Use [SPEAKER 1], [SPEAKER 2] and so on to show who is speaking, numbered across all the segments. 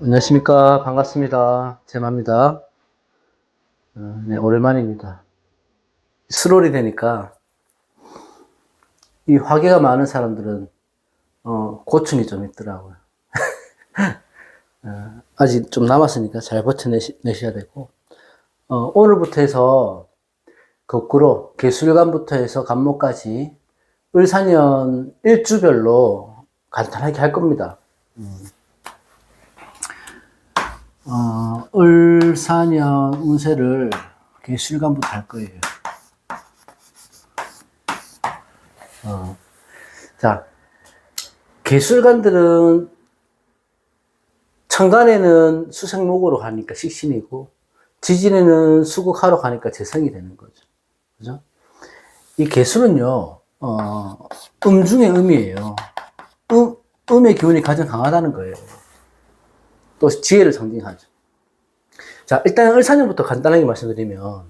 [SPEAKER 1] 안녕하십니까. 반갑습니다. 제마입니다. 네, 오랜만입니다. 수월이 되니까 이 화기가 많은 사람들은 고충이 좀 있더라고요. 아직 좀 남았으니까 잘 버텨내셔야 되고, 오늘부터 해서 거꾸로 개술관부터 해서 간목까지 을사년 일주별로 간단하게 할 겁니다. 을사년 운세를 개술관부터 할 거예요. 자, 개술관들은 천간에는 수생목으로 가니까 식신이고, 지진에는 수국하러 가니까 재성이 되는 거죠. 그죠? 이 개술은요, 중의 음이에요. 음의 기운이 가장 강하다는 거예요. 또 지혜를 상징하죠. 자, 일단 을사년부터 간단하게 말씀드리면,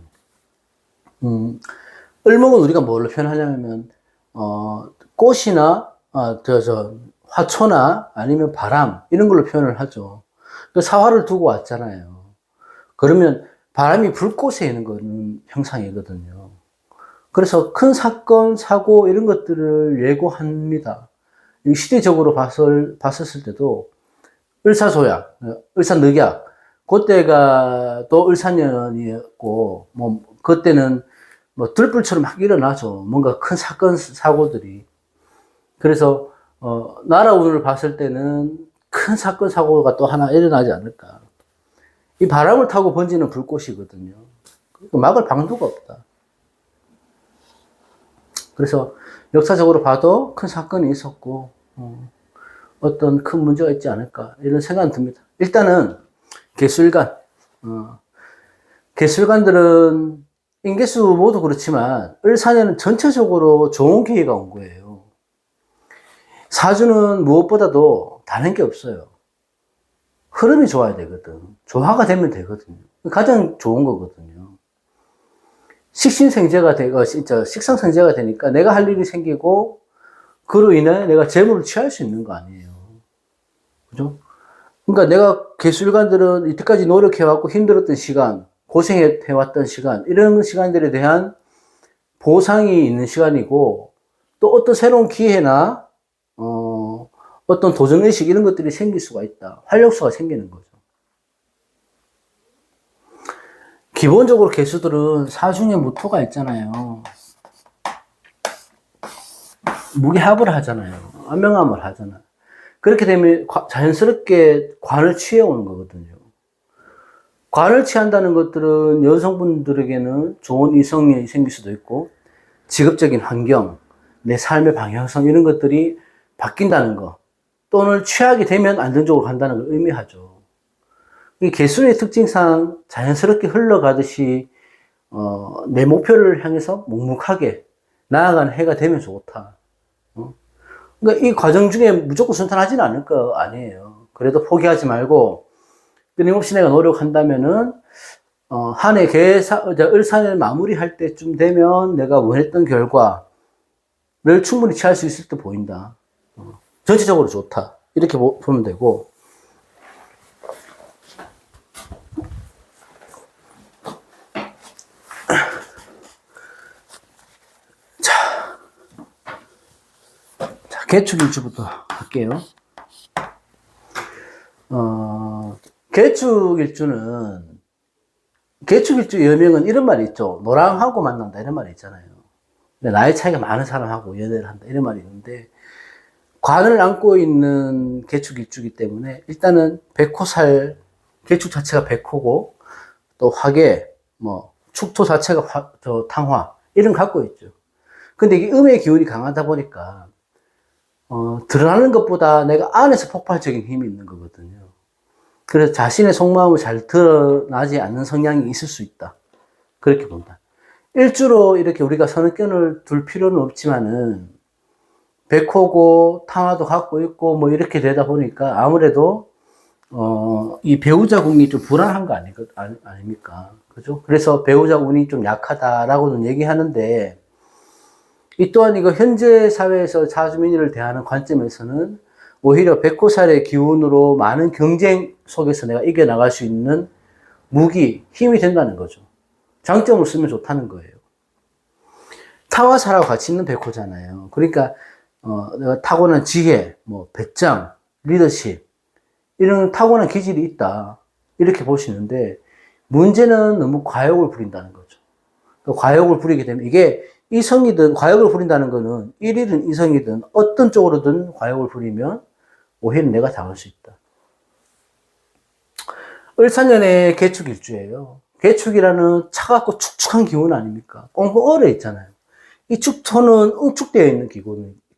[SPEAKER 1] 을목은 우리가 뭘로 표현하냐면, 꽃이나, 화초나 아니면 바람, 이런 걸로 표현을 하죠. 그 사화를 두고 왔잖아요. 그러면 바람이 불꽃에 있는 거는 형상이거든요. 그래서 큰 사건, 사고, 이런 것들을 예고합니다. 시대적으로 봤었을 때도, 을사소약, 을사늑약, 그때가 또 을사년이었고, 그때는 들불처럼 막 일어나죠. 뭔가 큰 사건, 사고들이. 그래서, 나라 운을 봤을 때는 큰 사건, 사고가 또 하나 일어나지 않을까. 이 바람을 타고 번지는 불꽃이거든요. 막을 방도가 없다. 그래서 역사적으로 봐도 큰 사건이 있었고, 어떤 큰 문제가 있지 않을까, 이런 생각이 듭니다. 일단은, 개술관. 개술관들은 인계수 모두 그렇지만, 을사년은 전체적으로 좋은 기회가 온 거예요. 사주는 무엇보다도 다른 게 없어요. 흐름이 좋아야 되거든. 조화가 되면 되거든요. 가장 좋은 거거든요. 식신생재가 되고, 진짜 식상생재가 되니까 내가 할 일이 생기고, 그로 인해 내가 재물을 취할 수 있는 거 아니에요. 그죠? 그러니까 내가 개술관들은 이때까지 노력해왔고 힘들었던 시간, 고생해왔던 시간, 이런 시간들에 대한 보상이 있는 시간이고, 또 어떤 새로운 기회나, 어떤 도전의식 이런 것들이 생길 수가 있다. 활력소가 생기는 거죠. 기본적으로 개수들은 사중에 무토가 있잖아요. 무기합을 하잖아요. 안명함을 하잖아요. 그렇게 되면 자연스럽게 관을 취해오는 거거든요. 관을 취한다는 것들은 여성분들에게는 좋은 이성이 생길 수도 있고, 직업적인 환경, 내 삶의 방향성 이런 것들이 바뀐다는 거, 또는 취하게 되면 안정적으로 간다는 걸 의미하죠. 이 개수의 특징상 자연스럽게 흘러가듯이 내 목표를 향해서 묵묵하게 나아가는 해가 되면 좋다. 그러니까 이 과정 중에 무조건 순탄하지는 않을 거 아니에요. 그래도 포기하지 말고 끊임없이 내가 노력한다면은 한 해 을사년을 마무리할 때쯤 되면 내가 원했던 결과를 충분히 취할 수 있을 때 보인다. 전체적으로 좋다. 이렇게 보면 되고, 자, 개축일주부터 할게요. 개축일주 여명은 이런 말이 있죠. 노랑하고 만난다 이런 말이 있잖아요. 나이 차이가 많은 사람하고 연애를 한다 이런 말이 있는데, 관을 안고 있는 개축일주이기 때문에 일단은 백호살, 개축 자체가 백호고 또 화계, 축토 자체가 탕화 이런 거 갖고 있죠. 근데 이게 음의 기운이 강하다 보니까 드러나는 것보다 내가 안에서 폭발적인 힘이 있는 거거든요. 그래서 자신의 속마음을 잘 드러나지 않는 성향이 있을 수 있다. 그렇게 본다. 일주로 이렇게 우리가 선입견을 둘 필요는 없지만은, 백호고 탕화도 갖고 있고 이렇게 되다 보니까 아무래도 이 배우자 궁이 좀 불안한 거 아닙니까? 그죠? 그래서 배우자 운이 좀 약하다라고는 얘기하는데, 이 또한 이거 현재 사회에서 자주민의를 대하는 관점에서는 오히려 백호살의 기운으로 많은 경쟁 속에서 내가 이겨나갈 수 있는 무기, 힘이 된다는 거죠. 장점을 쓰면 좋다는 거예요. 타화살하고 같이 있는 백호잖아요. 그러니까 내가 타고난 지혜, 뭐 배짱, 리더십 이런 타고난 기질이 있다 이렇게 보시는데 문제는 너무 과욕을 부린다는 거죠. 그러니까 과욕을 부리게 되면 이게 이성이든 과욕을 부린다는 거는 일이든 이성이든 어떤 쪽으로든 과욕을 부리면 오히려 내가 당할 수 있다. 을사년의 개축일주예요. 개축이라는 차갑고 축축한 기운 아닙니까? 꽁꽁 얼어 있잖아요. 이 축토는 응축되어 있는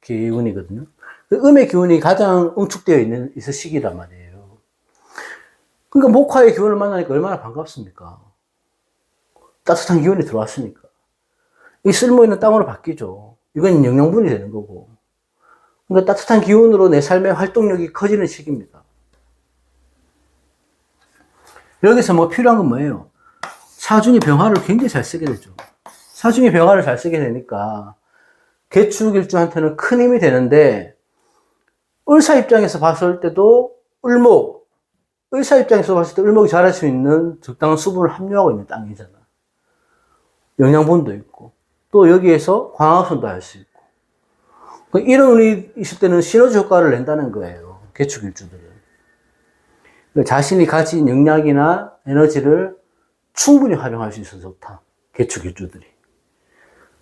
[SPEAKER 1] 기운이거든요. 그 음의 기운이 가장 응축되어 있는 시기란 말이에요. 그러니까 목화의 기운을 만나니까 얼마나 반갑습니까? 따뜻한 기운이 들어왔으니까. 이 쓸모있는 땅으로 바뀌죠. 이건 영양분이 되는 거고. 그러니까 따뜻한 기운으로 내 삶의 활동력이 커지는 시기입니다. 여기서 뭐 필요한 건 뭐예요? 사중의 병화를 굉장히 잘 쓰게 되죠. 사중의 병화를 잘 쓰게 되니까 개축일주한테는 큰 힘이 되는데 을사 입장에서 봤을 때도 을사 입장에서 봤을 때 을목이 잘할 수 있는 적당한 수분을 함유하고 있는 땅이잖아. 영양분도 있고 또 여기에서 광합선도 할 수 있고 이런 운이 있을 때는 시너지 효과를 낸다는 거예요. 개축일주들은. 자신이 가진 역량이나 에너지를 충분히 활용할 수 있어서 좋다. 개축일주들이.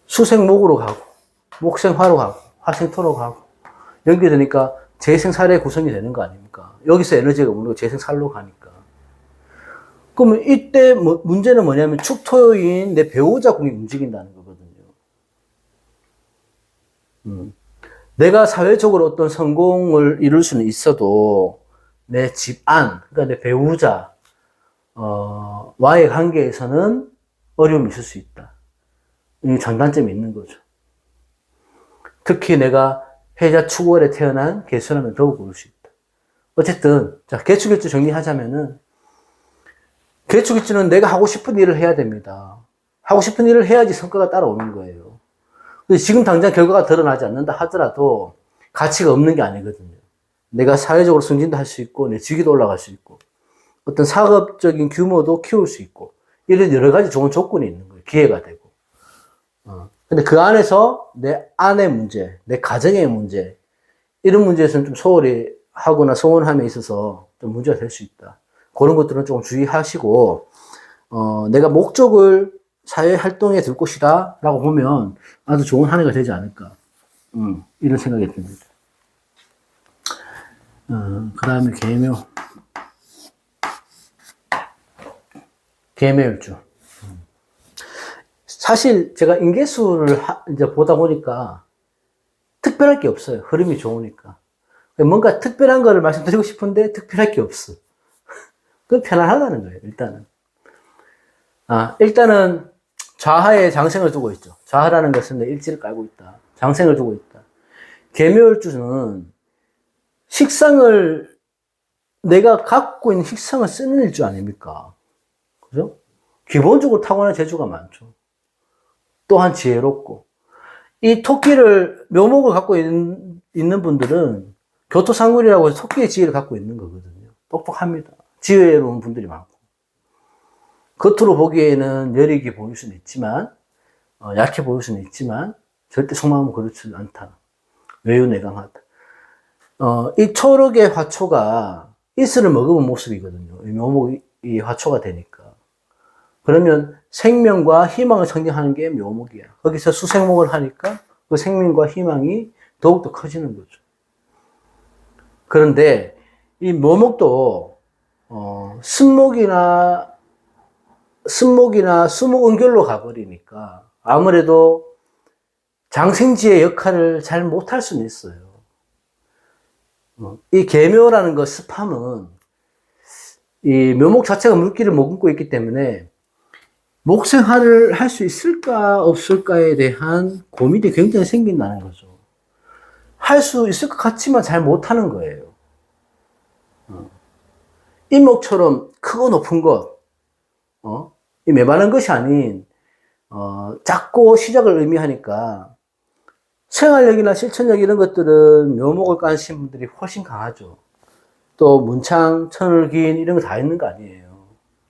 [SPEAKER 1] 수생목으로 가고 목생화로 가고 화생토로 가고 연결되니까 재생살의 구성이 되는 거 아닙니까? 여기서 에너지가 오는 거 재생살로 가니까. 그러면 이때 문제는 뭐냐면 축토요인 내 배우자 궁이 움직인다는 거거든요. 내가 사회적으로 어떤 성공을 이룰 수는 있어도 내 집안, 그러니까 내 배우자, 와의 관계에서는 어려움이 있을 수 있다. 이 장단점이 있는 거죠. 특히 내가 해자 축월에 태어난 개수라면 더욱 그럴 수 있다. 어쨌든, 자, 개축일주 정리하자면은, 개축일주는 내가 하고 싶은 일을 해야 됩니다. 하고 싶은 일을 해야지 성과가 따라오는 거예요. 근데 지금 당장 결과가 드러나지 않는다 하더라도 가치가 없는 게 아니거든요. 내가 사회적으로 승진도 할 수 있고, 내 직위도 올라갈 수 있고, 어떤 사업적인 규모도 키울 수 있고, 이런 여러 가지 좋은 조건이 있는 거예요. 기회가 되고. 근데 그 안에서 내 아내 문제, 내 가정의 문제, 이런 문제에서는 좀 소홀히 하거나 소원함에 있어서 좀 문제가 될 수 있다. 그런 것들은 조금 주의하시고, 내가 목적을 사회 활동에 들 곳이다 라고 보면 아주 좋은 한 해가 되지 않을까. 이런 생각이 듭니다. 그 다음에 계묘일주. 사실 제가 인계수를 이제 보다 보니까 특별할 게 없어요. 흐름이 좋으니까. 뭔가 특별한 거를 말씀드리고 싶은데 특별할 게 없어. 그 편안하다는 거예요, 일단은. 일단은 좌하에 장생을 두고 있죠. 좌하라는 것은 내 일지를 깔고 있다. 장생을 두고 있다. 계묘일주는 내가 갖고 있는 식상을 쓰는 일주 아닙니까? 그죠? 기본적으로 타고난 재주가 많죠. 또한 지혜롭고. 이 묘목을 갖고 있는 분들은 교토상굴이라고 해서 토끼의 지혜를 갖고 있는 거거든요. 똑똑합니다. 지혜로운 분들이 많고. 겉으로 보기에는 여리게 보일 수는 있지만, 약해 보일 수는 있지만, 절대 속마음은 그렇지 않다. 외유내강하다. 이 초록의 화초가 이슬을 머금은 모습이거든요. 이 묘목이 화초가 되니까. 그러면 생명과 희망을 상징하는 게 묘목이야. 거기서 수생목을 하니까 그 생명과 희망이 더욱더 커지는 거죠. 그런데 이 묘목도 순목이나 수목은결로 가버리니까 아무래도 장생지의 역할을 잘 못할 수는 있어요. 이 계묘라는 것, 습함은 이 묘목 자체가 물기를 머금고 있기 때문에 목생활을 할 수 있을까 없을까에 대한 고민이 굉장히 생긴다는 거죠. 할 수 있을 것 같지만 잘 못하는 거예요. 인목처럼 크고 높은 것, 이 메마른 것이 아닌 작고 시작을 의미하니까 생활력이나 실천력 이런 것들은 묘목을 까신 분들이 훨씬 강하죠. 또 문창, 천을기인 이런 거 다 있는 거 아니에요.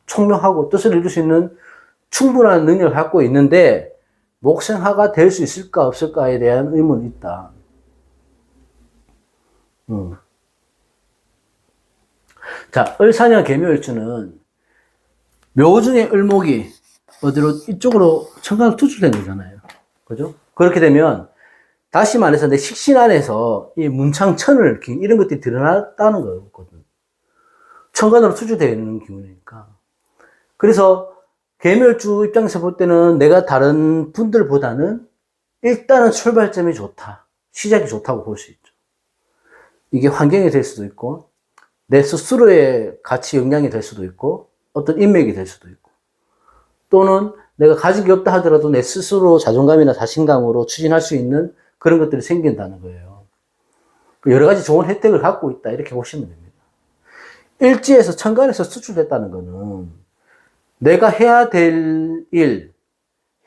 [SPEAKER 1] 총명하고 뜻을 이룰 수 있는 충분한 능력을 갖고 있는데 목생화가 될 수 있을까 없을까에 대한 의문이 있다. 자, 을사년 계묘일주는 묘 중에 을목이 어디로 이쪽으로 천간으로 투출된 거잖아요. 그죠? 그렇게 되면 다시 말해서 내 식신 안에서 이 문창, 천을 이런 것들이 드러났다는 거거든. 천간으로 투출되어 있는 기운이니까. 그래서 계묘일주 입장에서 볼 때는 내가 다른 분들보다는 일단은 출발점이 좋다. 시작이 좋다고 볼 수 있죠. 이게 환경이 될 수도 있고, 내 스스로의 가치 역량이 될 수도 있고, 어떤 인맥이 될 수도 있고, 또는 내가 가진 게 없다 하더라도 내 스스로 자존감이나 자신감으로 추진할 수 있는 그런 것들이 생긴다는 거예요. 여러 가지 좋은 혜택을 갖고 있다. 이렇게 보시면 됩니다. 일지에서 천간에서 수출됐다는 거는 내가 해야 될 일,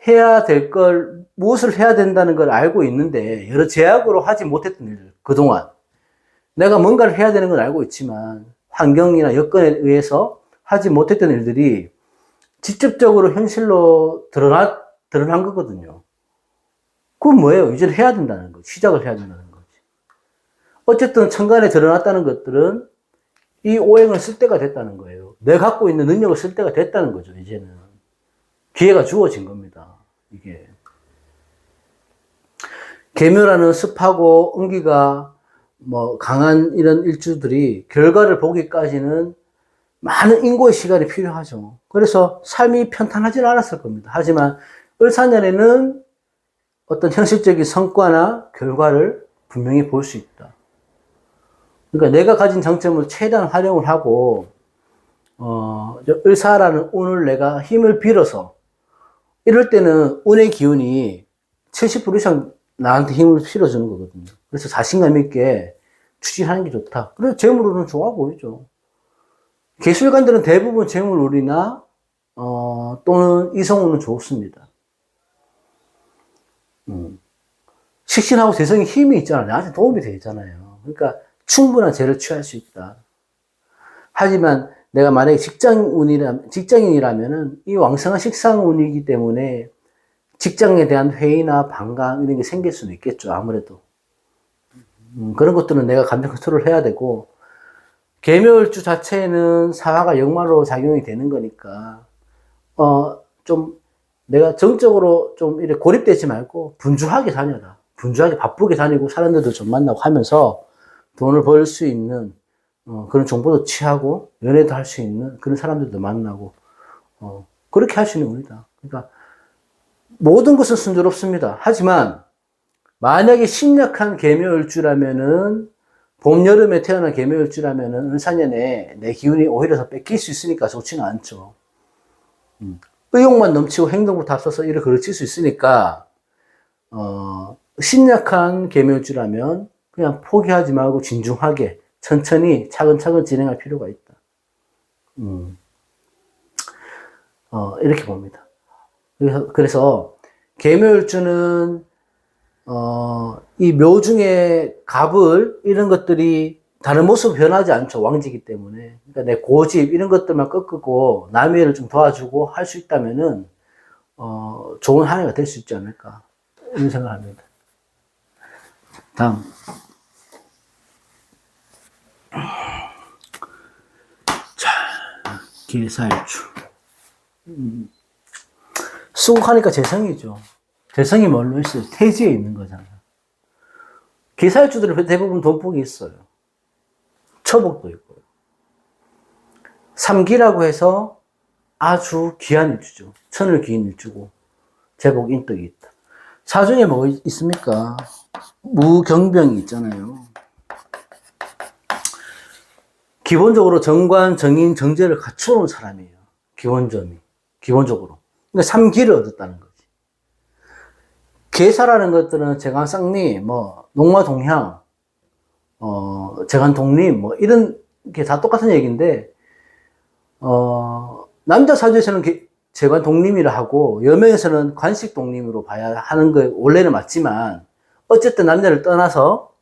[SPEAKER 1] 해야 될 걸, 무엇을 해야 된다는 걸 알고 있는데 여러 제약으로 하지 못했던 일, 그동안 내가 뭔가를 해야 되는 건 알고 있지만 환경이나 여건에 의해서 하지 못했던 일들이 직접적으로 현실로 드러난 거거든요. 그건 뭐예요? 이제 해야 된다는 거, 시작을 해야 된다는 거지. 어쨌든 천간에 드러났다는 것들은 이 오행을 쓸 때가 됐다는 거예요. 내가 갖고 있는 능력을 쓸 때가 됐다는 거죠, 이제는. 기회가 주어진 겁니다, 이게. 계묘라는 습하고 음기가 강한 이런 일주들이 결과를 보기까지는 많은 인고의 시간이 필요하죠. 그래서 삶이 편탄하지는 않았을 겁니다. 하지만 을사년에는 어떤 현실적인 성과나 결과를 분명히 볼 수 있다. 그러니까 내가 가진 장점을 최대한 활용을 하고 을사라는 운을 내가 힘을 빌어서 이럴 때는 운의 기운이 70% 이상 나한테 힘을 실어주는 거거든요. 그래서 자신감 있게 추진하는 게 좋다. 그래서 재물운은 좋아 보이죠. 계술관들은 대부분 재물운이나 또는 이성운은 좋습니다. 식신하고 재성이 힘이 있잖아요. 나한테 도움이 되잖아요. 그러니까 충분한 재를 취할 수 있다. 하지만 내가 만약에 직장인이라면은 이 왕성한 식상운이기 때문에 직장에 대한 회의나 반감 이런 게 생길 수도 있겠죠. 아무래도. 그런 것들은 내가 감정 컨트롤 해야 되고, 계묘일주 자체는 사화가 역마로 작용이 되는 거니까, 좀 내가 정적으로 좀 이렇게 고립되지 말고 분주하게 다녀라. 분주하게 바쁘게 다니고 사람들도 좀 만나고 하면서 돈을 벌 수 있는 그런 정보도 취하고 연애도 할 수 있는 그런 사람들도 만나고 그렇게 할 수 있는 운이다. 그러니까 모든 것은 순조롭습니다. 하지만 만약에 심약한 계묘일주라면은 봄, 여름에 태어난 계묘일주라면은 을사년에 내 기운이 오히려 더 뺏길 수 있으니까 좋지는 않죠. 의욕만 넘치고 행동부터 앞서서 일을 그르칠 수 있으니까 심약한 계묘일주라면 그냥 포기하지 말고 진중하게 천천히 차근차근 진행할 필요가 있다. 이렇게 봅니다. 그래서 계묘일주는 이 묘 중에 갑을 이런 것들이 다른 모습 변하지 않죠. 왕지기 때문에. 그러니까 내 고집 이런 것들만 꺾고 남의 일을 좀 도와주고 할 수 있다면은 좋은 한 해가 될 수 있지 않을까 이런 생각을 합니다. 다음. 자, 계사일주. 수국하니까 재성이죠. 재성이 뭘로 있어요? 태지에 있는 거잖아요. 계사일주들은 대부분 돈복이 있어요. 처복도 있고요. 삼기라고 해서 아주 귀한 일주죠. 천을 기인 일주고 제복 인덕이 있다. 사중에 뭐 있습니까? 무경병이 있잖아요. 기본적으로 정관, 정인, 정제를 갖춰놓은 사람이에요. 기본적으로. 그러니까 삼기를 얻었다는 거지. 계사라는 것들은 재간쌍리, 농마동향, 재간독립, 이런 게 다 똑같은 얘기인데, 남자 사주에서는 재관독립이라 하고, 여명에서는 관식독립으로 봐야 하는 거 원래는 맞지만, 어쨌든 남녀를 떠나서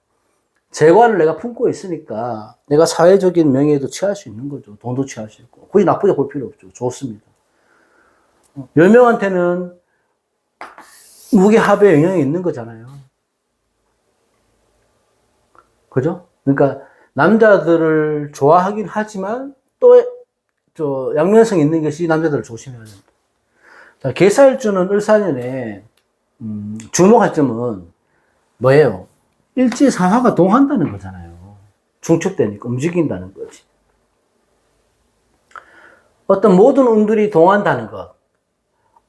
[SPEAKER 1] 재관을 내가 품고 있으니까 내가 사회적인 명예도 취할 수 있는 거죠. 돈도 취할 수 있고. 굳이 나쁘게 볼 필요 없죠. 좋습니다. 10명한테는 무게합의 영향이 있는 거잖아요. 그죠? 그러니까 남자들을 좋아하긴 하지만 또 양면성이 있는 것이 남자들을 조심해야 된다. 자, 계사일주는 을사년에 주목할 점은 뭐예요? 일지사화가 동한다는 거잖아요. 중첩되니까 움직인다는 거지. 어떤 모든 운들이 동한다는 것,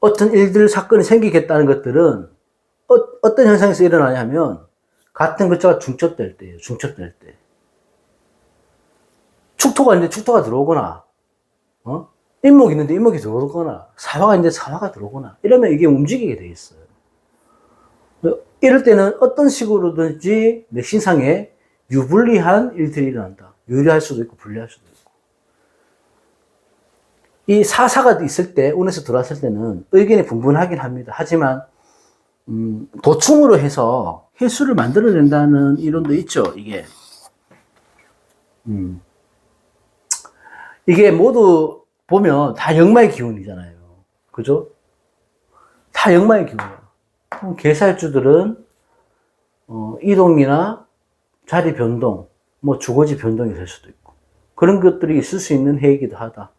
[SPEAKER 1] 어떤 일들, 사건이 생기겠다는 것들은 어떤 현상에서 일어나냐면 같은 글자가 중첩될 때예요. 중첩될 때. 축토가 있는데 축토가 들어오거나, 인목이 있는데 인목이 들어오거나, 사화가 있는데 사화가 들어오거나, 이러면 이게 움직이게 돼 있어요. 이럴 때는 어떤 식으로든지 내 신상에 유불리한 일들이 일어난다. 유리할 수도 있고, 불리할 수도 있고. 이 사사가 있을 때, 운에서 들어왔을 때는 의견이 분분하긴 합니다. 하지만, 도충으로 해서 횟수를 만들어낸다는 이론도 있죠, 이게. 이게 모두 보면 다 역마의 기운이잖아요. 그죠? 다 역마의 기운이에요. 계살주들은 이동이나 자리 변동, 뭐 주거지 변동이 될 수도 있고 그런 것들이 있을 수 있는 해이기도 하다.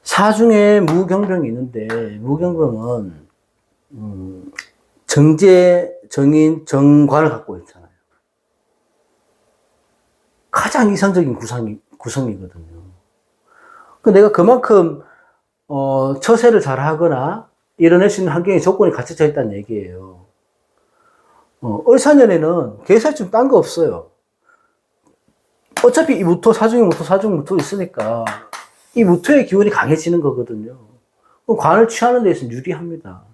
[SPEAKER 1] 사중에 무경병이 있는데 무경병은 정제, 정인, 정관을 갖고 있잖아요. 가장 이상적인 구성이거든요. 내가 그만큼 처세를 잘하거나 이뤄낼 수 있는 환경의 조건이 갖춰져 있다는 얘기예요. 을사년에는 계살쯤 딴 거 없어요. 어차피 이 무토, 사중 무토 있으니까 이 무토의 기운이 강해지는 거거든요. 관을 취하는 데 있어서 유리합니다.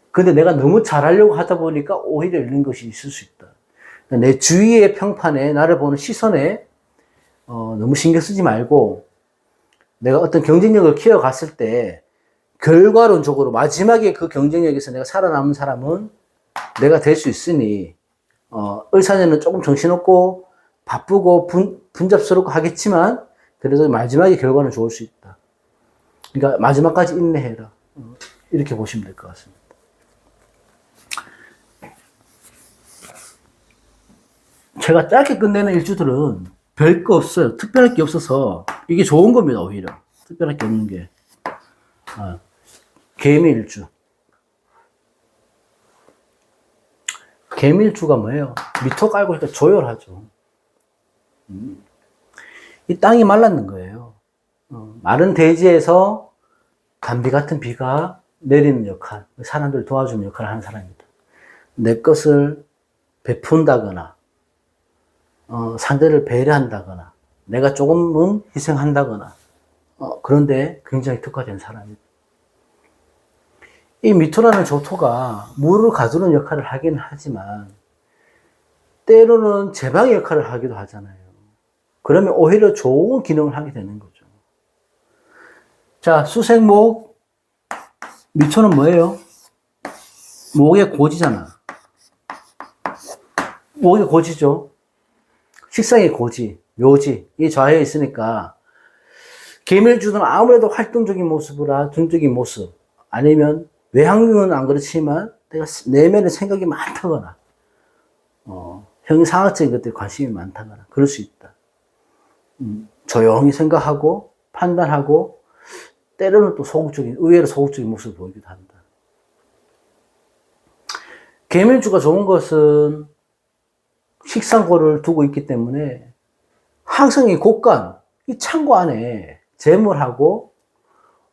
[SPEAKER 1] 근데 내가 너무 잘하려고 하다 보니까 오히려 잃는 것이 있을 수 있다. 내 주위의 평판에, 나를 보는 시선에 너무 신경 쓰지 말고 내가 어떤 경쟁력을 키워갔을 때 결과론적으로 마지막에 그 경쟁력에서 내가 살아남은 사람은 내가 될 수 있으니 을사년은 조금 정신없고 바쁘고 분잡스럽고 하겠지만 그래도 마지막에 결과는 좋을 수 있다. 그러니까 마지막까지 인내해라. 이렇게 보시면 될 것 같습니다. 제가 짧게 끝내는 일주들은 별 거 없어요. 특별할 게 없어서 이게 좋은 겁니다. 오히려 특별할 게 없는 게 개미일주. 개미일주가 뭐예요? 미토 깔고 있으니까 조열하죠. 이 땅이 말랐는 거예요. 마른 대지에서 단비 같은 비가 내리는 역할, 사람들 도와주는 역할을 하는 사람입니다. 내 것을 베푼다거나 상대를 배려한다거나 내가 조금은 희생한다거나 그런데 굉장히 특화된 사람입니다. 이 미토라는 조토가 물을 가두는 역할을 하긴 하지만 때로는 제방의 역할을 하기도 하잖아요. 그러면 오히려 좋은 기능을 하게 되는 거죠. 자, 수생목 미토는 뭐예요? 목의 고지잖아. 목의 고지죠. 식상의 고지, 묘지, 이 좌해에 있으니까 계밀주는 아무래도 활동적인 모습이라 중적인 모습 아니면 외향은 안 그렇지만 내가 내면에 생각이 많다거나 형이상학적인 것들에 관심이 많다거나 그럴 수 있다. 조용히 생각하고 판단하고 때로는 또 의외로 소극적인 모습을 보이기도 한다. 계밀주가 좋은 것은 식상고를 두고 있기 때문에 항상 이 곳간, 이 창고 안에 재물하고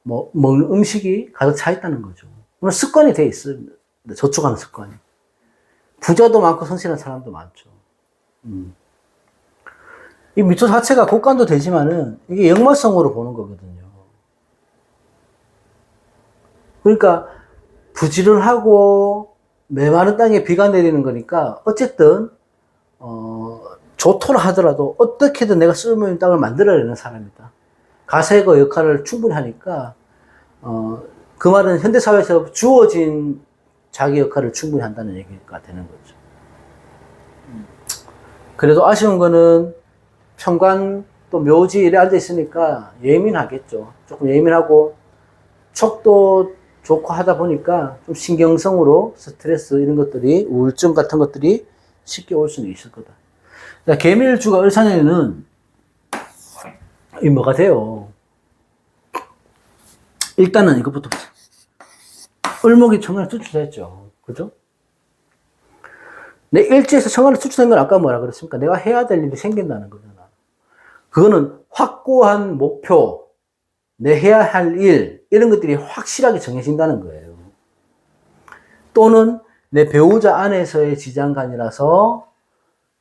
[SPEAKER 1] 뭐 먹는 음식이 가득 차 있다는 거죠. 물론 습관이 돼 있어요. 저축하는 습관이. 부자도 많고 성실한 사람도 많죠. 이 미토 자체가 곡간도 되지만은 이게 역마성으로 보는 거거든요. 그러니까 부지런하고 메마른 땅에 비가 내리는 거니까 어쨌든 조토를 하더라도 어떻게든 내가 쓸모있는 땅을 만들어내는 사람이다. 가세거 역할을 충분히 하니까 그 말은 현대사회에서 주어진 자기 역할을 충분히 한다는 얘기가 되는 거죠. 그래도 아쉬운 거는 편관 또 묘지 이래 앉아 있으니까 예민하겠죠. 조금 예민하고 촉도 좋고 하다 보니까 좀 신경성으로 스트레스 이런 것들이 우울증 같은 것들이 쉽게 올 수는 있을 거다. 그러니까 계밀주가 을사년에는 이 뭐가 돼요? 일단은 이것부터 을목이 청간을 투출했죠. 그죠? 내 일지에서 청간을 투출한 건 아까 뭐라 그랬습니까? 내가 해야 될 일이 생긴다는 거잖아. 그거는 확고한 목표, 내 해야 할 일, 이런 것들이 확실하게 정해진다는 거예요. 또는 내 배우자 안에서의 지장간이라서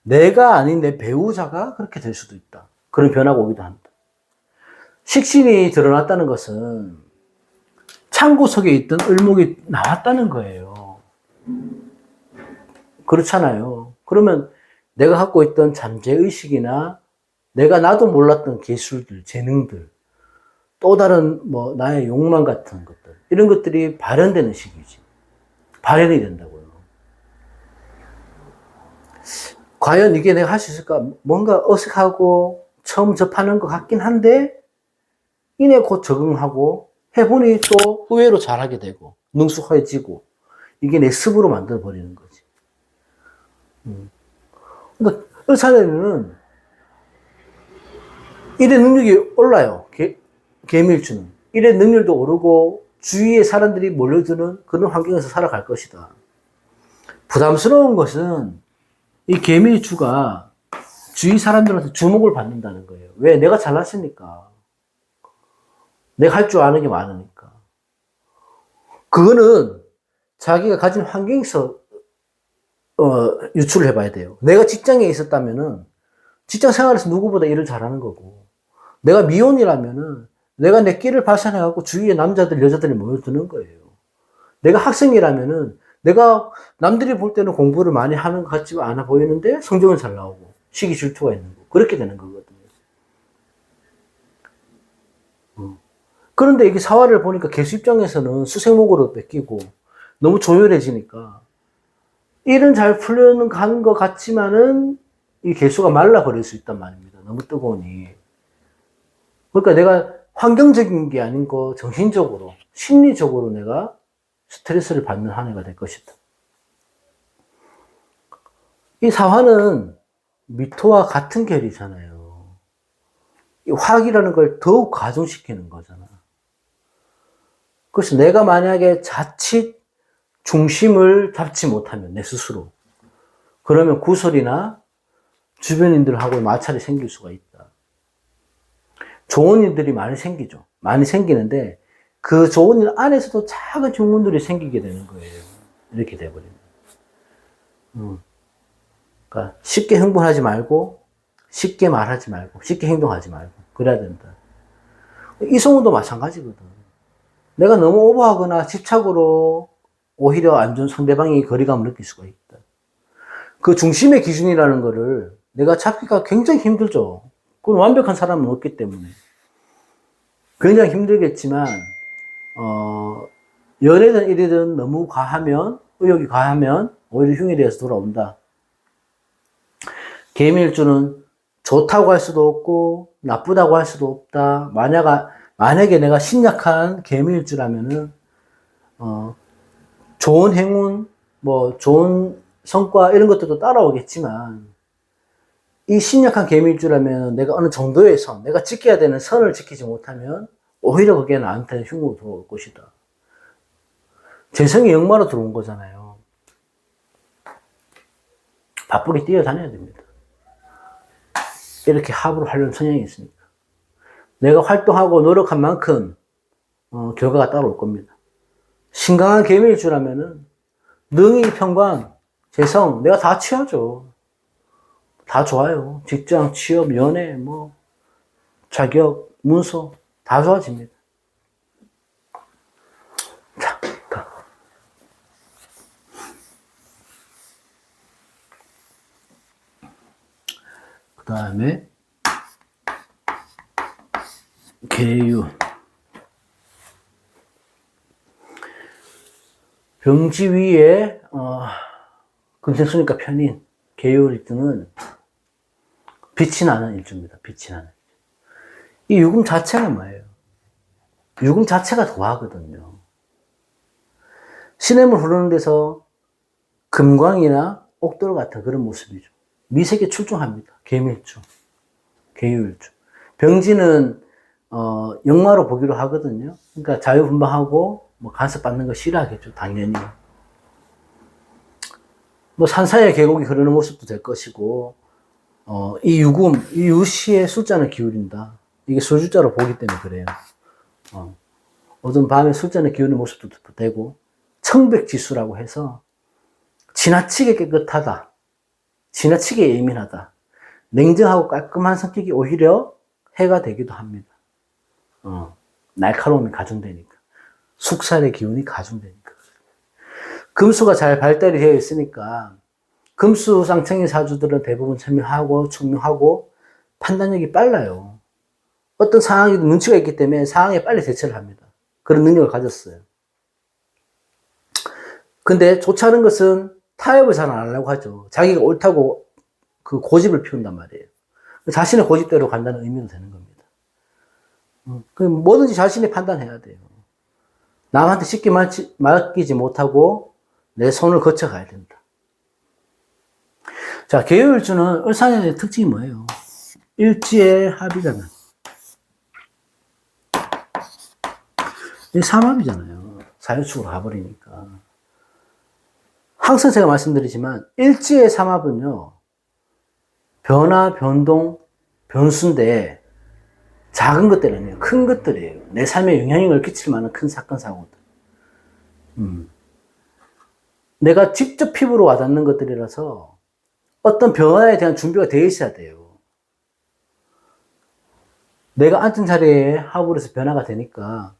[SPEAKER 1] 내가 아닌 내 배우자가 그렇게 될 수도 있다. 그런 변화가 오기도 합니다. 식신이 드러났다는 것은 창고 속에 있던 을목이 나왔다는 거예요. 그렇잖아요. 그러면 내가 갖고 있던 잠재의식이나 내가 나도 몰랐던 기술들, 재능들, 또 다른 뭐 나의 욕망 같은 것들, 이런 것들이 발현되는 시기지. 발현이 된다고요. 과연 이게 내가 할 수 있을까? 뭔가 어색하고 처음 접하는 것 같긴 한데 이내 곧 적응하고 해보니 또 의외로 잘하게 되고 능숙해지고 이게 내 습으로 만들어버리는 거지. 그러니까 의사되면은 일의 능력이 올라요. 계밀주는. 일의 능률도 오르고 주위에 사람들이 몰려드는 그런 환경에서 살아갈 것이다. 부담스러운 것은 이 계밀주가 주위 사람들한테 주목을 받는다는 거예요. 왜? 내가 잘났으니까. 내가 할 줄 아는 게 많으니까. 그거는 자기가 가진 환경에서 유출을 해봐야 돼요. 내가 직장에 있었다면은 직장 생활에서 누구보다 일을 잘하는 거고, 내가 미혼이라면은 내가 내 끼를 발산해갖고 주위에 남자들, 여자들이 모여드는 거예요. 내가 학생이라면은 내가 남들이 볼 때는 공부를 많이 하는 것 같지 않아 보이는데 성적은 잘 나오고 시기 질투가 있는 거. 그렇게 되는 거거든요. 그런데 이게 사화를 보니까 개수 입장에서는 수생목으로 뺏기고 너무 조율해지니까 일은 잘 풀려는 가는 것 같지만은 이 개수가 말라버릴 수 있단 말입니다. 너무 뜨거우니. 그러니까 내가 환경적인 게 아니고 정신적으로, 심리적으로 내가 스트레스를 받는 한 해가 될 것이다. 이 사화는 미토와 같은 결이잖아요. 이 화학이라는 걸 더욱 가중시키는 거잖아. 그래서 내가 만약에 자칫 중심을 잡지 못하면, 내 스스로. 그러면 구설이나 주변인들하고 마찰이 생길 수가 있다. 좋은 일들이 많이 생기죠. 많이 생기는데, 그 좋은 일 안에서도 작은 중문들이 생기게 되는 거예요. 이렇게 돼버립니다. 그러니까 쉽게 흥분하지 말고, 쉽게 말하지 말고, 쉽게 행동하지 말고, 그래야 된다. 이성우도 마찬가지거든. 내가 너무 오버하거나 집착으로 오히려 안 좋은 상대방이 거리감을 느낄 수가 있다. 그 중심의 기준이라는 거를 내가 잡기가 굉장히 힘들죠. 그건 완벽한 사람은 없기 때문에. 굉장히 힘들겠지만, 연애든 일이든 너무 과하면, 의욕이 과하면 오히려 흉에 대해서 돌아온다. 계밀주는 좋다고 할 수도 없고, 나쁘다고 할 수도 없다. 만약에 내가 신약한 계밀주라면은, 좋은 행운, 뭐, 좋은 성과, 이런 것들도 따라오겠지만, 이 신약한 계밀주라면 내가 어느 정도의 선, 내가 지켜야 되는 선을 지키지 못하면, 오히려 그게 나한테 흉으로 들어올 것이다. 재성이 역마로 들어온 거잖아요. 바쁘게 뛰어다녀야 됩니다. 이렇게 합으로 하려는 성향이 있으니까. 내가 활동하고 노력한 만큼 결과가 따라올 겁니다. 신강한 계밀주라면은 능이, 평관, 재성 내가 다 취하죠. 다 좋아요. 직장, 취업, 연애, 뭐 자격, 문서 다 좋아집니다. 자, 그 다음에 계유. 병지 위에 금생수니까 편인 계율일주는 빛이 나는 일주입니다. 빛이 나는. 이 유금 자체가 뭐예요? 유금 자체가 도화거든요. 시냇물 흐르는 데서 금광이나 옥돌 같은 그런 모습이죠. 미색에 출중합니다. 계밀주, 계율주. 병지는 역마로 보기로 하거든요. 그러니까 자유분방하고 뭐 간섭받는 거 싫어하겠죠. 당연히. 뭐 산사의 계곡이 흐르는 모습도 될 것이고 이 유금, 이 유시의 숫자는 기울인다. 이게 술주자로 보기 때문에 그래요. 어두운 밤에 술자는 기울이는 모습도 되고 청백지수라고 해서 지나치게 깨끗하다. 지나치게 예민하다. 냉정하고 깔끔한 성격이 오히려 해가 되기도 합니다. 날카로움이 가중되니까. 숙살의 기운이 가중되니까. 금수가 잘 발달이 되어 있으니까 금수 쌍청이 사주들은 대부분 현명하고 총명하고 판단력이 빨라요. 어떤 상황에도 눈치가 있기 때문에 상황에 빨리 대처를 합니다. 그런 능력을 가졌어요. 근데 좋지 않은 것은 타협을 잘 안 하려고 하죠. 자기가 옳다고 그 고집을 피운단 말이에요. 자신의 고집대로 간다는 의미도 되는 겁니다. 뭐든지 자신이 판단해야 돼요. 남한테 쉽게 맡기지 못하고 내 손을 거쳐가야 된다. 자, 계율주는 을사년의 특징이 뭐예요? 일지의 합이잖아요. 이 삼합이잖아요. 사유축으로 가버리니까. 항상 제가 말씀드리지만 일지의 삼합은요. 변화, 변동, 변수인데 작은 것들 아니에요. 큰 것들이에요. 내 삶에 영향력을 끼칠 만한 큰 사건, 사고들. 내가 직접 피부로 와닿는 것들이라서 어떤 변화에 대한 준비가 되어 있어야 돼요. 내가 앉은 자리에 합으로 해서 변화가 되니까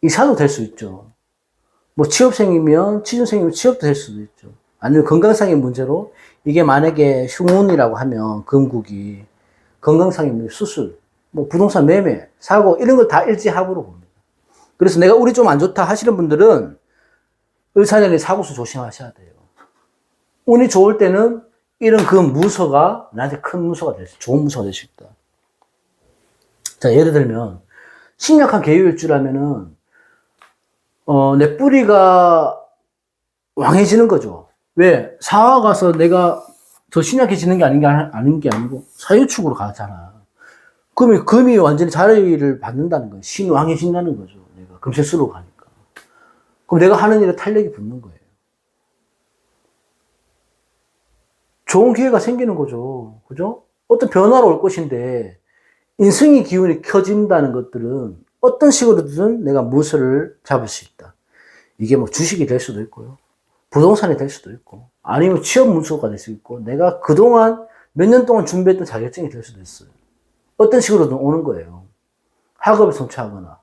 [SPEAKER 1] 이사도 될 수 있죠. 뭐 취업생이면 취준생이면 취업도 될 수도 있죠. 아니면 건강상의 문제로 이게 만약에 흉운이라고 하면 금국이 건강상의 문제, 수술, 뭐 부동산 매매, 사고 이런 걸 다 일지합으로 봅니다. 그래서 내가 우리 좀 안 좋다 하시는 분들은 을사년에 사고수 조심하셔야 돼요. 운이 좋을 때는 이런 그 무서가 나한테 큰 무서가 될 수, 좋은 무서가 될 수 있다. 자, 예를 들면 신약한 계율주라면은 내 뿌리가 왕해지는 거죠. 왜? 사화 가서 내가 더 신약해지는 게 아닌 게 아니고 사유축으로 가잖아. 그러면 금이 완전히 자리를 받는다는 거예요. 신왕해진다는 거죠. 내가 금세수로 가니까. 그럼 내가 하는 일에 탄력이 붙는 거예요. 좋은 기회가 생기는 거죠. 그죠? 어떤 변화가 올 것인데 인성의 기운이 켜진다는 것들은 어떤 식으로든 내가 무엇을 잡을 수 있다. 이게 뭐 주식이 될 수도 있고요. 부동산이 될 수도 있고, 아니면 취업 문서가 될 수도 있고, 내가 그동안 몇 년 동안 준비했던 자격증이 될 수도 있어요. 어떤 식으로든 오는 거예요. 학업에 성취하거나,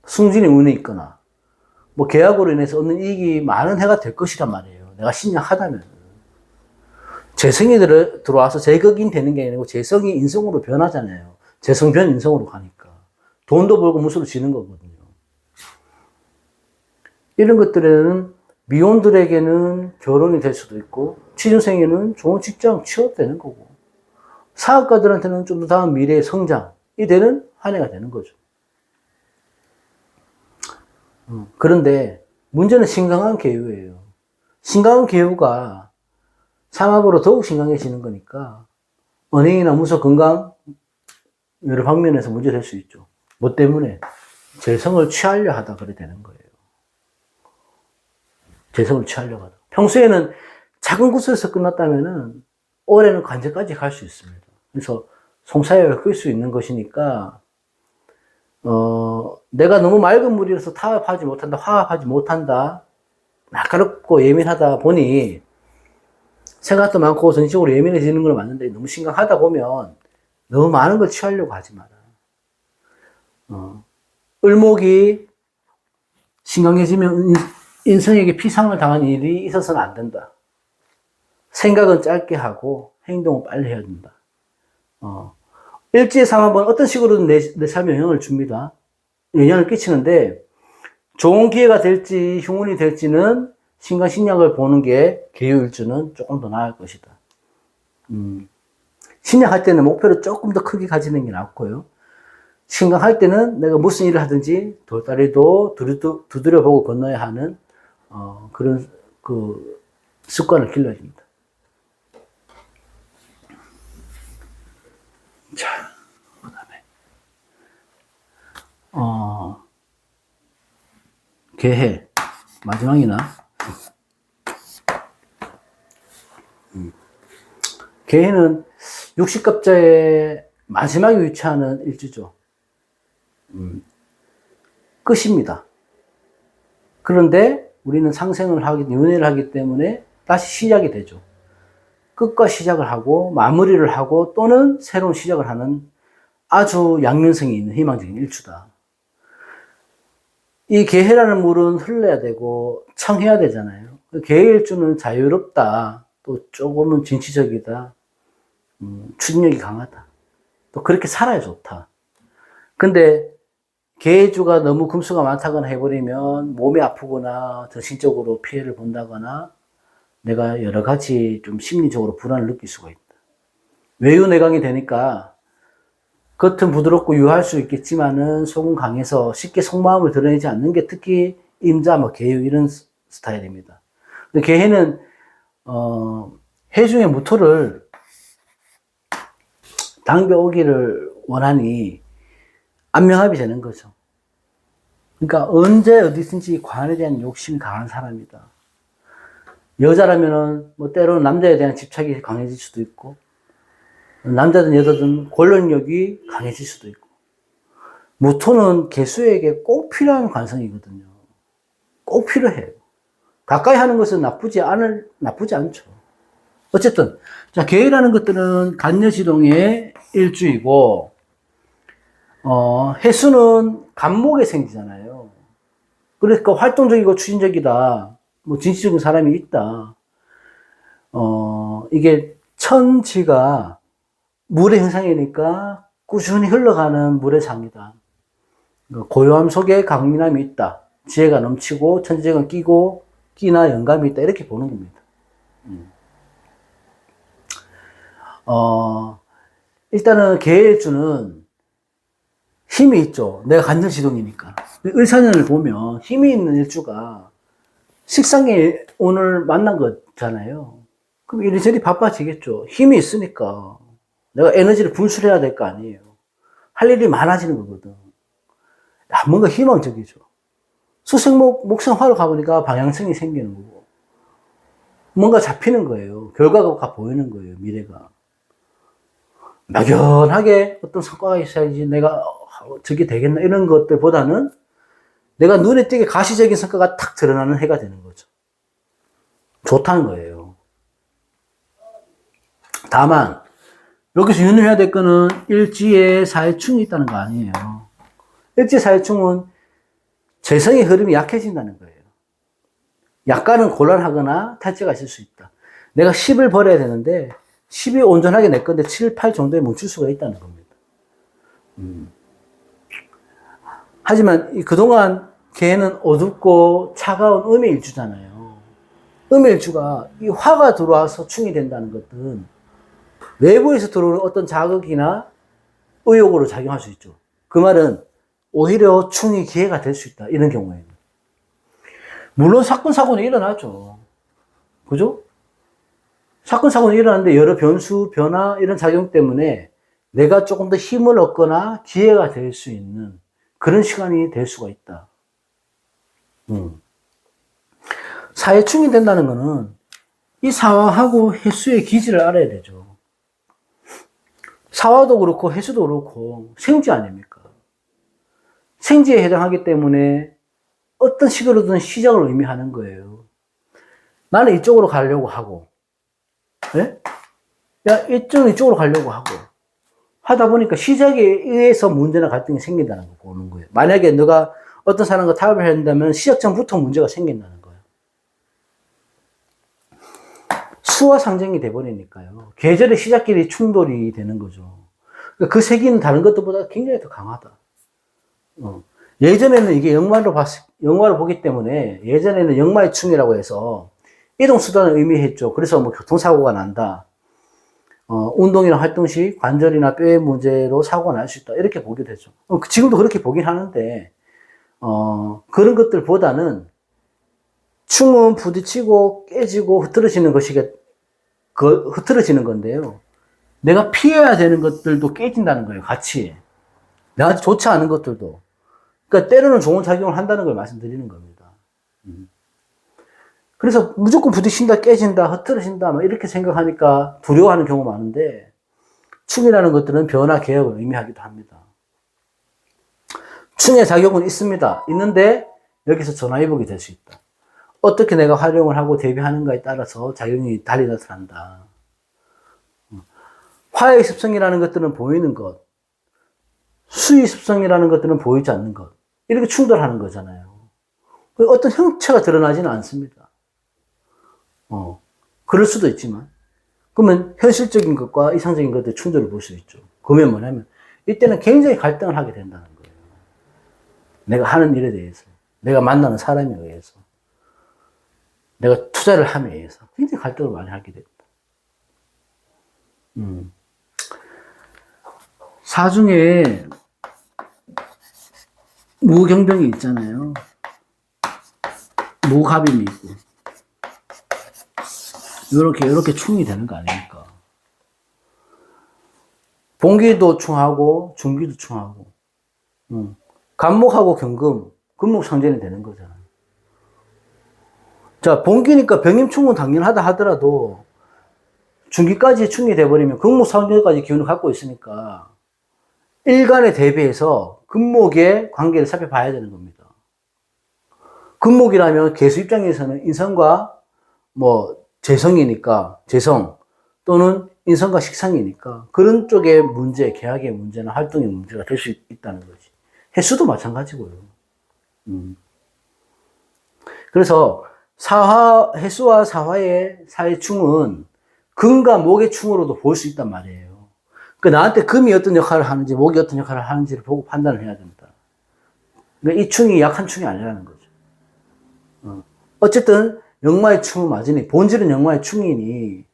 [SPEAKER 1] 승진의 운이 있거나, 뭐 계약으로 인해서 얻는 이익이 많은 해가 될 것이란 말이에요. 내가 신약하다면. 재성이 들어와서 재격인 되는 게 아니고 재성이 인성으로 변하잖아요. 재성변 인성으로 가니까. 돈도 벌고 무술을 지는 거거든요. 이런 것들에는 미혼들에게는 결혼이 될 수도 있고, 취준생에는 좋은 직장 취업되는 거고, 사업가들한테는 좀 더 다음 미래의 성장이 되는 한 해가 되는 거죠. 그런데 문제는 신강한 계유예요. 신강한 계유가 삼합으로 더욱 신강해지는 거니까 언행이나 무소 건강 여러 방면에서 문제될 수 있죠. 뭐 때문에? 재성을 취하려 하다 그래 되는 거예요. 재성을 취하려고 하다. 평소에는 작은 구슬에서 끝났다면은 올해는 관제까지 갈 수 있습니다. 그래서 송사역을 끌 수 있는 것이니까 내가 너무 맑은 물이라서 타협하지 못한다, 화합하지 못한다, 날카롭고 예민하다 보니 생각도 많고 전적으로 예민해지는 건 맞는데 너무 심각하다 보면 너무 많은 걸 취하려고 하지 마라. 을목이 심각해지면 인성에게 피상을 당한 일이 있어서는 안 된다. 생각은 짧게 하고 행동은 빨리 해야 된다. 일지의 삼합은 어떤 식으로든 내 삶에 영향을 줍니다. 영향을 끼치는데 좋은 기회가 될지 흉운이 될지는 신강 신약을 보는 게 계유일주는 조금 더 나을 것이다. 신약할 때는 목표를 조금 더 크게 가지는 게 낫고요. 신강할 때는 내가 무슨 일을 하든지 돌다리도 두드려보고 건너야 하는 그런 그 습관을 길러야 됩니다. 자, 그 다음에 개해 마지막이나 개해는 육식갑자의 마지막에 위치하는 일주죠. 끝입니다. 그런데 우리는 상생을 하기, 윤회를 하기 때문에 다시 시작이 되죠. 끝과 시작을 하고 마무리를 하고 또는 새로운 시작을 하는 아주 양면성이 있는 희망적인 일주다. 이 계해라는 물은 흘러야 되고 청해야 되잖아요. 계해일주는 자유롭다. 또 조금은 진취적이다. 추진력이 강하다. 또 그렇게 살아야 좋다. 근데 계해주가 너무 금수가 많다거나 해버리면 몸이 아프거나 정신적으로 피해를 본다거나 내가 여러 가지 좀 심리적으로 불안을 느낄 수가 있다. 외유내강이 되니까 겉은 부드럽고 유할 수 있겠지만은 속은 강해서 쉽게 속마음을 드러내지 않는 게 특히 임자, 계유 이런 스타일입니다. 근데 계해는 해중의 무토를 당겨오기를 원하니 안명합이 되는 거죠. 그러니까 언제 어디든지 관에 대한 욕심이 강한 사람이다. 여자라면은 때로는 남자에 대한 집착이 강해질 수도 있고, 남자든 여자든 권력력이 강해질 수도 있고, 무토는 개수에게 꼭 필요한 관성이거든요. 꼭 필요해요. 가까이 하는 것은 나쁘지 않죠. 어쨌든, 자, 계해라는 것들은 간여지동의 일주이고, 해수는 간목에 생기잖아요. 그러니까 활동적이고 추진적이다. 진취적인 사람이 있다. 이게 천지가 물의 형상이니까 꾸준히 흘러가는 물의 상이다. 고요함 속에 강민함이 있다. 지혜가 넘치고 천지적인 끼나 영감이 있다. 이렇게 보는 겁니다. 일단은 계해주는 힘이 있죠. 내가 간전시동이니까. 을사년을 보면 힘이 있는 일주가 식상에 오늘 만난 거잖아요. 그럼 이리저리 바빠지겠죠. 힘이 있으니까 내가 에너지를 분출해야 될 거 아니에요. 할 일이 많아지는 거거든. 뭔가 희망적이죠. 수생목, 목성화로 가보니까 방향성이 생기는 거고 뭔가 잡히는 거예요. 결과가 보이는 거예요. 미래가. 막연하게 어떤 성과가 있어야지 내가 저게 되겠나 이런 것들보다는 내가 눈에 띄게 가시적인 성과가 탁 드러나는 해가 되는 거죠. 좋다는 거예요. 다만 여기서 유념해야 될 거는 일지에 사회충이 있다는 거 아니에요. 일지 사회충은 재성의 흐름이 약해진다는 거예요. 약간은 곤란하거나 탈지가 있을 수 있다. 내가 10을 버려야 되는데 10이 온전하게 내 건데 7, 8 정도에 멈출 수가 있다는 겁니다. 하지만 그동안 개는 어둡고 차가운 음의 일주잖아요. 음의 일주가 이 화가 들어와서 충이 된다는 것은 외부에서 들어오는 어떤 자극이나 의욕으로 작용할 수 있죠. 그 말은 오히려 충이 기회가 될 수 있다. 이런 경우에는. 물론 사건, 사고는 일어나죠. 그죠? 사건, 사고는 일어나는데 여러 변수, 변화, 이런 작용 때문에 내가 조금 더 힘을 얻거나 기회가 될 수 있는 그런 시간이 될 수가 있다. 사회충이 된다는 거는 이 사화하고 해수의 기질을 알아야 되죠. 사화도 그렇고 해수도 그렇고 생지 아닙니까? 생지에 해당하기 때문에 어떤 식으로든 시작을 의미하는 거예요. 나는 이쪽으로 가려고 하고, 네? 야, 이쪽으로 가려고 하고, 하다 보니까 시작에 의해서 문제나 갈등이 생긴다는 거 보는 거예요. 만약에 너가 어떤 사람과 타협을 해야 한다면 시작 전부터 문제가 생긴다는 거예요. 수와 상정이 돼버리니까요. 계절의 시작끼리 충돌이 되는 거죠. 그 세기는 다른 것들보다 굉장히 더 강하다. 예전에는 이게 영화로 보기 때문에 예전에는 역마의 충이라고 해서 이동수단을 의미했죠. 그래서 뭐 교통사고가 난다. 운동이나 활동 시 관절이나 뼈의 문제로 사고가 날 수 있다. 이렇게 보게 되죠. 지금도 그렇게 보긴 하는데, 그런 것들보다는 충은 부딪히고 깨지고 흐트러지는 건데요. 내가 피해야 되는 것들도 깨진다는 거예요, 같이. 나한테 좋지 않은 것들도. 그러니까 때로는 좋은 작용을 한다는 걸 말씀드리는 겁니다. 그래서 무조건 부딪힌다, 깨진다, 흐트러진다, 막 이렇게 생각하니까 두려워하는 경우가 많은데, 충이라는 것들은 변화, 개혁을 의미하기도 합니다. 충의 작용은 있습니다. 있는데, 여기서 전화위복이 될 수 있다. 어떻게 내가 활용을 하고 대비하는가에 따라서 작용이 달리 나타난다. 화의 습성이라는 것들은 보이는 것, 수의 습성이라는 것들은 보이지 않는 것. 이렇게 충돌하는 거잖아요. 어떤 형체가 드러나지는 않습니다. 그럴 수도 있지만. 그러면 현실적인 것과 이상적인 것들의 충돌을 볼 수 있죠. 그러면 뭐냐면, 이때는 굉장히 갈등을 하게 된다는 거예요. 내가 하는 일에 대해서, 내가 만나는 사람에 의해서, 내가 투자를 함에 의해서 굉장히 갈등을 많이 하게 됩니다. 사중에 무경병이 있잖아요. 무갑임이 있고. 요렇게 충이 되는 거 아닙니까? 본기도 충하고, 중기도 충하고, 간목하고 경금, 금목상전이 되는 거잖아요. 자, 본기니까 병임충은 당연하다 하더라도, 중기까지 충이 돼버리면 금목상전까지 기운을 갖고 있으니까, 일간에 대비해서 금목의 관계를 살펴봐야 되는 겁니다. 금목이라면 개수 입장에서는 인성과 재성이니까, 재성, 또는 인성과 식상이니까, 그런 쪽의 문제, 계약의 문제나 활동의 문제가 될 수 있다는 거지. 횟수도 마찬가지고요. 그래서 횟수와 사화의 사회충은 금과 목의 충으로도 볼 수 있단 말이에요. 그러니까 나한테 금이 어떤 역할을 하는지, 목이 어떤 역할을 하는지를 보고 판단을 해야 됩니다. 그러니까 이 충이 약한 충이 아니라는 거죠. 어쨌든 역마의 충은 맞으니, 본질은 역마의 충이니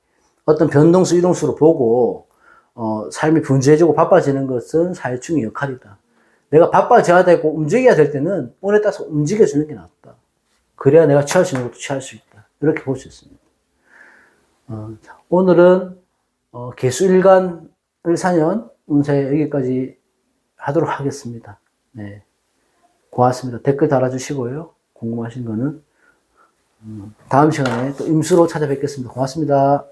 [SPEAKER 1] 어떤 변동수, 이동수로 보고 삶이 분주해지고 바빠지는 것은 사회충의 역할이다. 내가 바빠져야 되고 움직여야 될 때는 운에 따라서 움직여주는 게 낫다. 그래야 내가 취할 수 있는 것도 취할 수 있다. 이렇게 볼 수 있습니다. 오늘은 개수일간 을사년 운세 여기까지 하도록 하겠습니다. 네, 고맙습니다. 댓글 달아주시고요. 궁금하신 거는 다음 시간에 또 임수로 찾아뵙겠습니다. 고맙습니다.